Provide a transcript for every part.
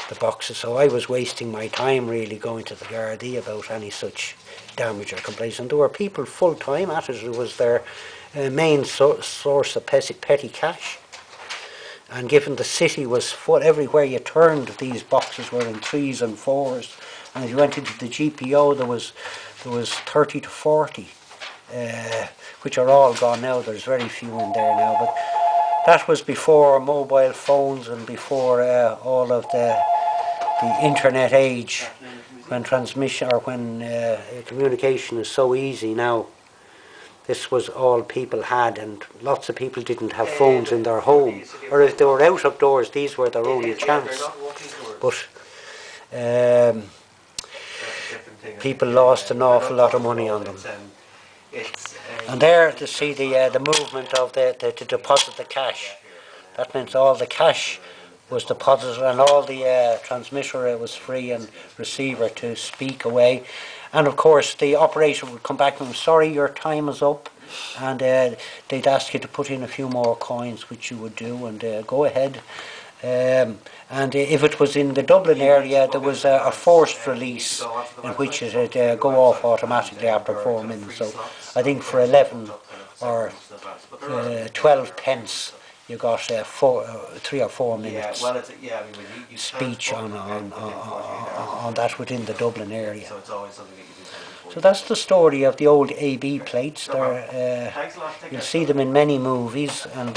the boxes. So I was wasting my time really going to the Gardaí about any such damage or complaints. And there were people full time at it. It was their main source of petty cash. And given the city was full, everywhere you turned, these boxes were in 3s and 4s. And if you went into the GPO, there was 30 to 40, which are all gone now. There's very few in there now. But that was before mobile phones and before all of the internet age, when transmission or when communication is so easy now. This was all people had, and lots of people didn't have phones in their home, or if they were out of doors, these were their only chance. But people lost an awful lot of money on them. And there to see the movement of to deposit the cash. That meant all the cash was deposited, and all the transmitter was free, and receiver to speak away. And of course the operator would come back and say, sorry, your time is up, and they'd ask you to put in a few more coins, which you would do, and go ahead. And if it was in the Dublin area, there was a forced release in which it would go off automatically after 4 minutes. So I think for 11 or 12 pence you got 3 or 4 minutes speech on that within the Dublin area. So that's the story of the old AB plates. You'll see them in many movies, and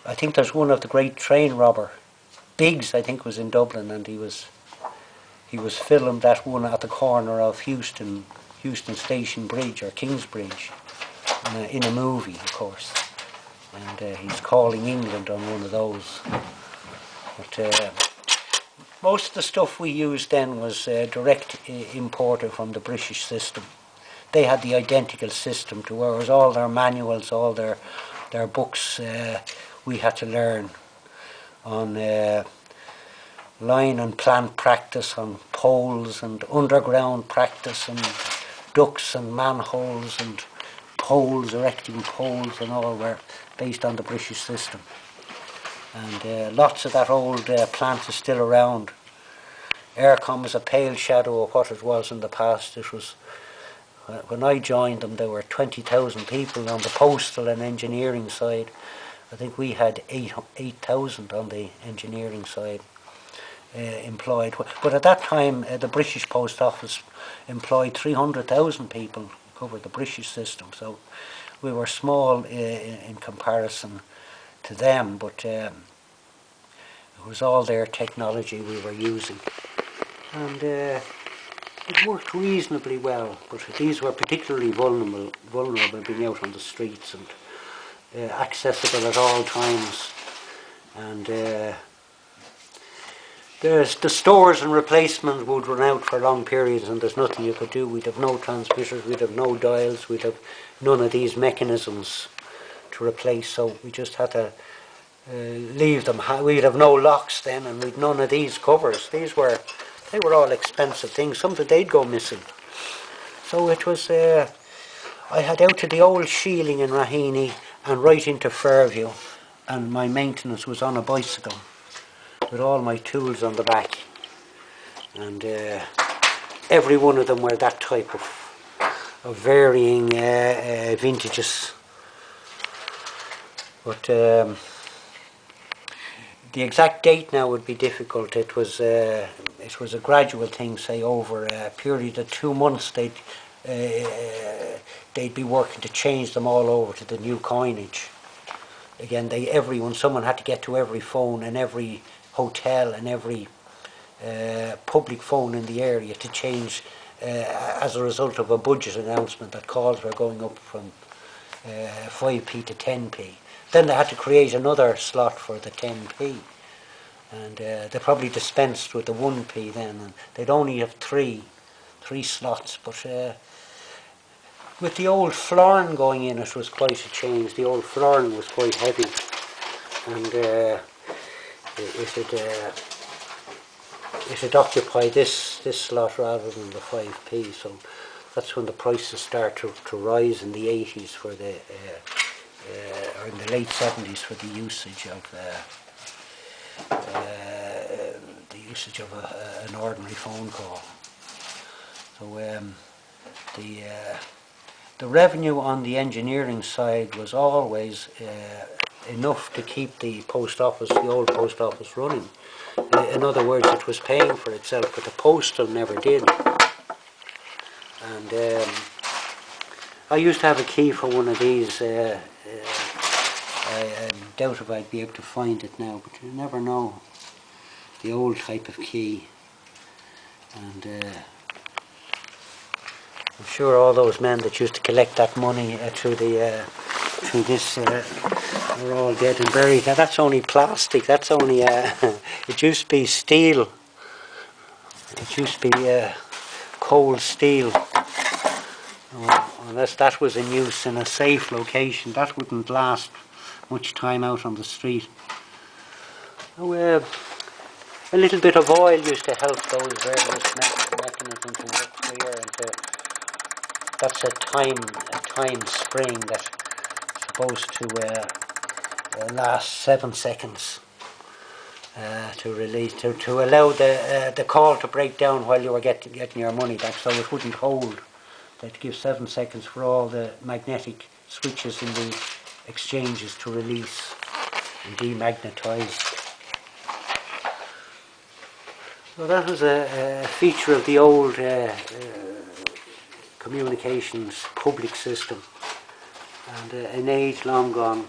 I think there's one of the great train robber, Biggs, I think, was in Dublin, and he was filmed that one at the corner of Houston Station Bridge or Kingsbridge in a movie, of course, and he's calling England on one of those. But most of the stuff we used then was direct imported from the British system. They had the identical system to ours. All their manuals, all their books, we had to learn on line and plant practice, on poles and underground practice, and ducts and manholes and poles, erecting poles, and all were based on the British system. And lots of that old plant is still around. Aircom is a pale shadow of what it was in the past. It was, when I joined them, there were 20,000 people on the postal and engineering side. I think we had 8,000 on the engineering side employed. But at that time, the British Post Office employed 300,000 people, covered the British system. So we were small in comparison to them, but it was all their technology we were using. And it worked reasonably well, but these were particularly vulnerable being out on the streets, and accessible at all times. And the stores and replacement would run out for long periods, and there's nothing you could do. We'd have no transmitters, we'd have no dials, we'd have none of these mechanisms to replace, so we just had to leave them. We'd have no locks then, and we'd none of these covers. They were all expensive things. Something they'd go missing. So it was, I had out to the old shieling in Raheny and right into Fairview, and my maintenance was on a bicycle with all my tools on the back, and every one of them were that type of varying vintages. But the exact date now would be difficult. It was a gradual thing, say over a period of 2 months. They'd be working to change them all over to the new coinage. Again, someone had to get to every phone and every hotel and every public phone in the area to change as a result of a budget announcement that calls were going up from 5p to 10p. Then they had to create another slot for the 10p, and they probably dispensed with the 1p then, and they'd only have three slots. But with the old florin going in, it was quite a change. The old florin was quite heavy, and it had occupied this slot rather than the 5p. So that's when the prices start to rise in the 80s for the or in the late 70s for the usage of the usage of an ordinary phone call. So the revenue on the engineering side was always enough to keep the post office, the old post office, running. In other words, it was paying for itself, but the postal never did. And I used to have a key for one of these. I doubt if I'd be able to find it now, but you never know. The old type of key. And I'm sure all those men that used to collect that money through this are all dead and buried. Now that's only plastic. That's only it used to be steel. It used to be cold steel. Unless that was in use in a safe location, that wouldn't last much time out on the street. A little bit of oil used to help those various mechanisms to work clear, and that's a time spring that's supposed to last 7 seconds to release, to allow the call to break down while you were getting your money back, so it wouldn't hold. They'd give 7 seconds for all the magnetic switches in the exchanges to release and demagnetize. So that was a feature of the old communications public system, and an age long gone.